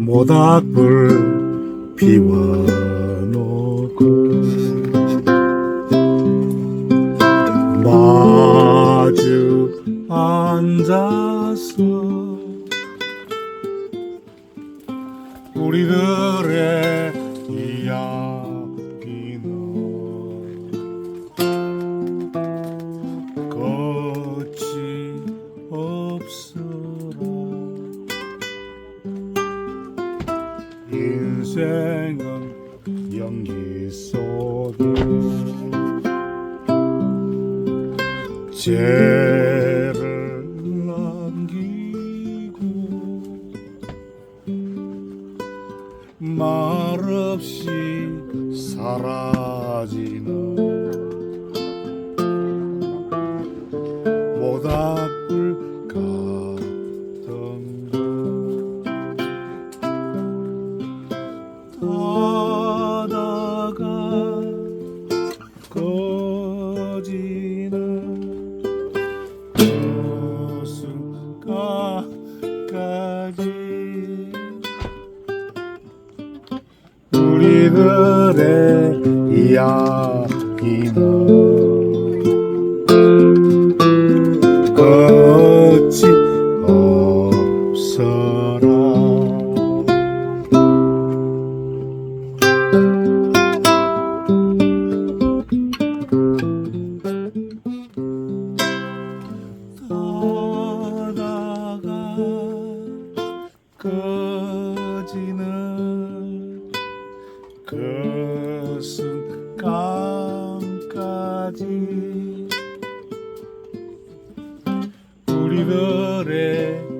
모닥불 피워놓고 마주 앉아서 우리들의 이야기는 끝이 없으라. 인생은 연기 속에 죄를 남기고 말없이 사라지는 모닥불 같은 하다가 꺼지는 그 순간까지 우리들의 이야기는 끝이 없어라. 하다가 꺼지는 그 순간까지 우리들의